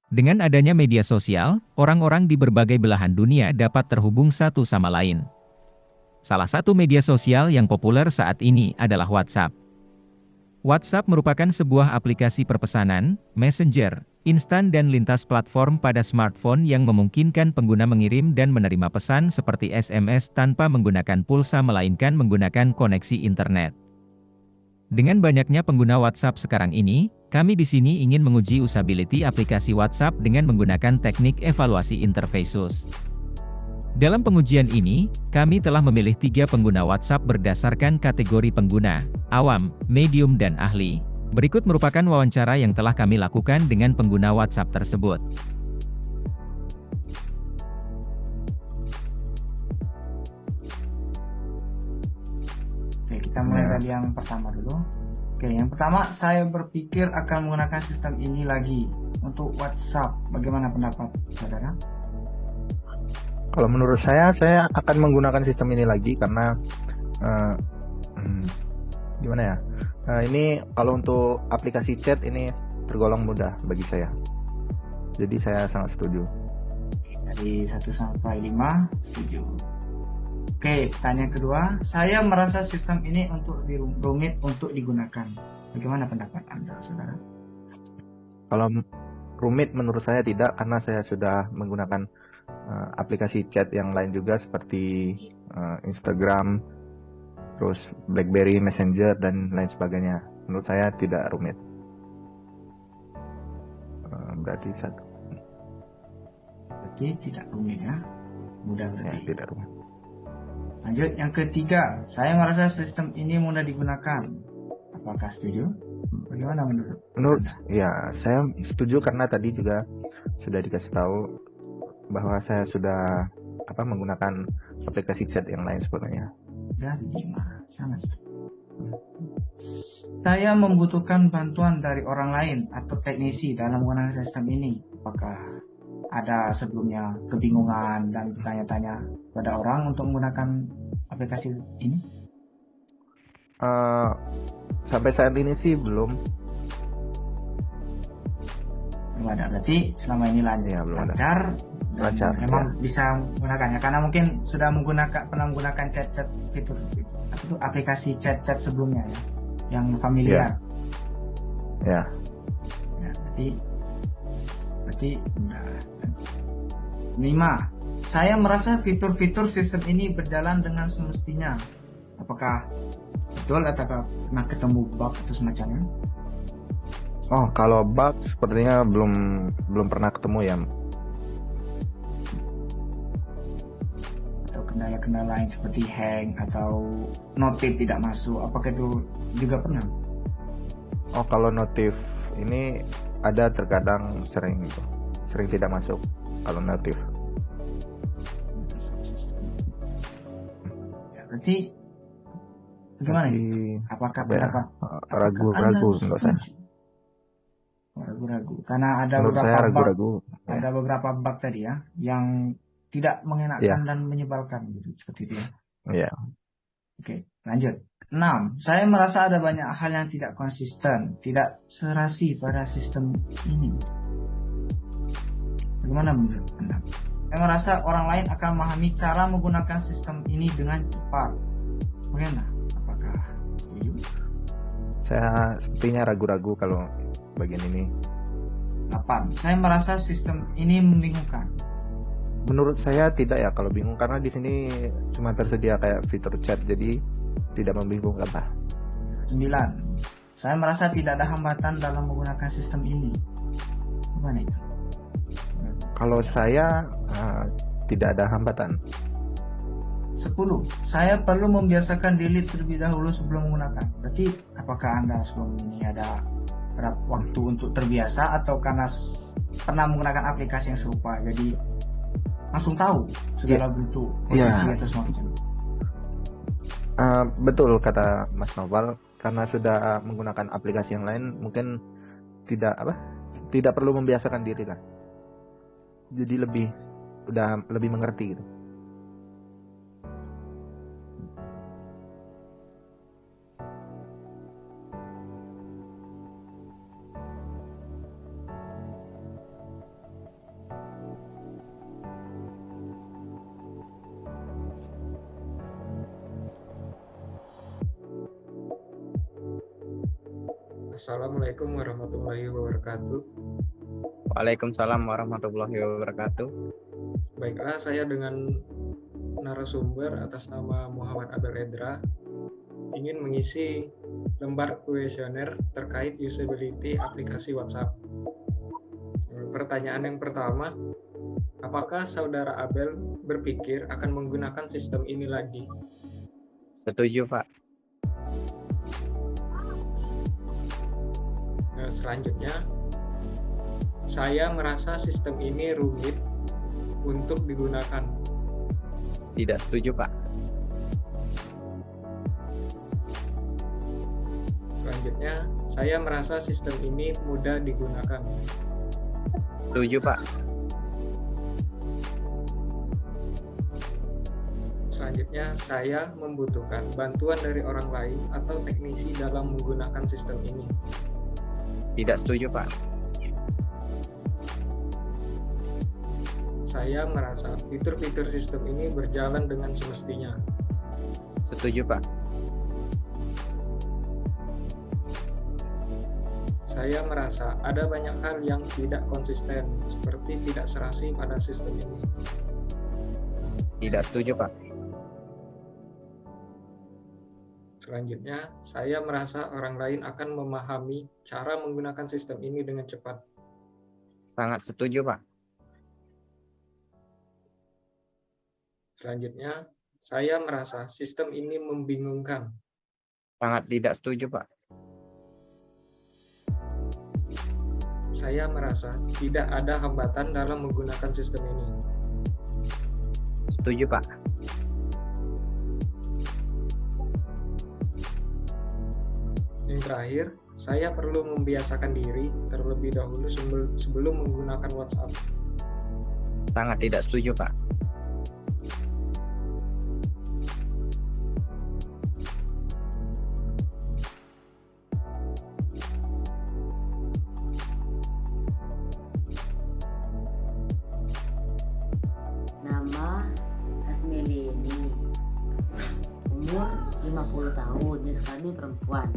Dengan adanya media sosial, orang-orang di berbagai belahan dunia dapat terhubung satu sama lain. Salah satu media sosial yang populer saat ini adalah WhatsApp. WhatsApp merupakan sebuah aplikasi perpesanan, messenger, instan dan lintas platform pada smartphone yang memungkinkan pengguna mengirim dan menerima pesan seperti SMS tanpa menggunakan pulsa melainkan menggunakan koneksi internet. Dengan banyaknya pengguna WhatsApp sekarang ini, kami di sini ingin menguji usability aplikasi WhatsApp dengan menggunakan teknik evaluasi interfaces. Dalam pengujian ini, kami telah memilih 3 pengguna WhatsApp berdasarkan kategori pengguna, awam, medium dan ahli. Berikut merupakan wawancara yang telah kami lakukan dengan pengguna WhatsApp tersebut. Oke, kita mulai dari yang pertama dulu. Oke, yang pertama saya berpikir akan menggunakan sistem ini lagi untuk WhatsApp. Bagaimana pendapat saudara? Kalau menurut saya akan menggunakan sistem ini lagi karena eh, gimana ya? Ini kalau untuk aplikasi chat ini tergolong mudah bagi saya. Jadi saya sangat setuju. Dari 1 sampai 5, setuju. Oke, pertanyaan kedua, saya merasa sistem ini rumit untuk digunakan. Bagaimana pendapat Anda, saudara? Kalau rumit menurut saya tidak, karena saya sudah menggunakan aplikasi chat yang lain juga seperti Instagram, terus BlackBerry Messenger dan lain sebagainya. Menurut saya tidak rumit. Berarti satu. Berarti tidak rumit ya, mudah berarti. Ya, tidak rumit. Lanjut, yang ketiga, saya merasa sistem ini mudah digunakan. Apakah setuju? Bagaimana menurut Anda? Ya, saya setuju karena tadi juga sudah dikasih tahu bahwa saya sudah menggunakan aplikasi chat yang lain sebagainya. Dan 5, sangat setuju. Saya membutuhkan bantuan dari orang lain atau teknisi dalam menggunakan sistem ini. Apakah ada sebelumnya kebingungan dan bertanya-tanya pada orang untuk menggunakan aplikasi ini? Sampai saat ini sih belum. Belum ada. Berarti selama ini lancar. Lancar. Memang bisa menggunakannya karena mungkin sudah pernah menggunakan chat fitur itu aplikasi chat sebelumnya ya, yang familiar. Ya. Berarti enggak. 5. Saya merasa fitur-fitur sistem ini berjalan dengan semestinya. Apakah betul atau pernah ketemu bug atau semacamnya? Oh, kalau bug sepertinya belum pernah ketemu ya. Atau kendala-kendala lain seperti hang atau notif tidak masuk, apakah itu juga pernah? Oh, kalau notif ini ada terkadang sering tidak masuk kalau notif. Ya, berarti gimana ini? Apakah pendapat ragu-ragu menurut saya? Ragu-ragu karena ada menurut beberapa saya bug, ragu-ragu. ada beberapa bug tadi ya yang tidak mengenakan dan menyebalkan gitu, seperti itu ya. Iya. Oke, lanjut. 6. Saya merasa ada banyak hal yang tidak konsisten, tidak serasi pada sistem ini. Bagaimana menurut Anda? Saya merasa orang lain akan memahami cara menggunakan sistem ini dengan cepat. Bagaimana? Apakah setuju? Saya sepertinya ragu-ragu kalau bagian ini. 8. Saya merasa sistem ini membingungkan. Menurut saya tidak ya kalau bingung, karena di sini cuma tersedia kayak fitur chat, jadi tidak membingungkan lah. 9. Saya merasa tidak ada hambatan dalam menggunakan sistem ini. Bagaimana itu? Kalau saya tidak ada hambatan. 10. Saya perlu membiasakan delete terlebih dahulu sebelum menggunakan. Berarti apakah Anda sebelum ini ada berapa waktu untuk terbiasa atau karena pernah menggunakan aplikasi yang serupa jadi langsung tahu segala bentuk posisi atau semacam? Betul kata Mas Noval, karena sudah menggunakan aplikasi yang lain mungkin tidak perlu membiasakan diri kan. Jadi lebih mengerti gitu. Assalamualaikum warahmatullahi wabarakatuh. Waalaikumsalam warahmatullahi wabarakatuh. Baiklah, saya dengan narasumber atas nama Muhammad Abel Edra ingin mengisi lembar kuesioner terkait usability aplikasi WhatsApp. Pertanyaan yang pertama, apakah saudara Abel berpikir akan menggunakan sistem ini lagi? Setuju, Pak. Selanjutnya, saya merasa sistem ini rumit untuk digunakan. Tidak setuju, Pak. Selanjutnya, saya merasa sistem ini mudah digunakan. Setuju, Pak. Selanjutnya, saya membutuhkan bantuan dari orang lain atau teknisi dalam menggunakan sistem ini. Tidak setuju, Pak. Saya merasa fitur-fitur sistem ini berjalan dengan semestinya. Setuju, Pak. Saya merasa ada banyak hal yang tidak konsisten, seperti tidak serasi pada sistem ini. Tidak setuju, Pak. Selanjutnya, saya merasa orang lain akan memahami cara menggunakan sistem ini dengan cepat. Sangat setuju, Pak. Selanjutnya, saya merasa sistem ini membingungkan. Sangat tidak setuju, Pak. Saya merasa tidak ada hambatan dalam menggunakan sistem ini. Setuju, Pak. Yang terakhir, saya perlu membiasakan diri terlebih dahulu sebelum menggunakan WhatsApp. Sangat tidak setuju, Pak. Nama Asmeli ini umur 50 tahun, jenis kelamin perempuan.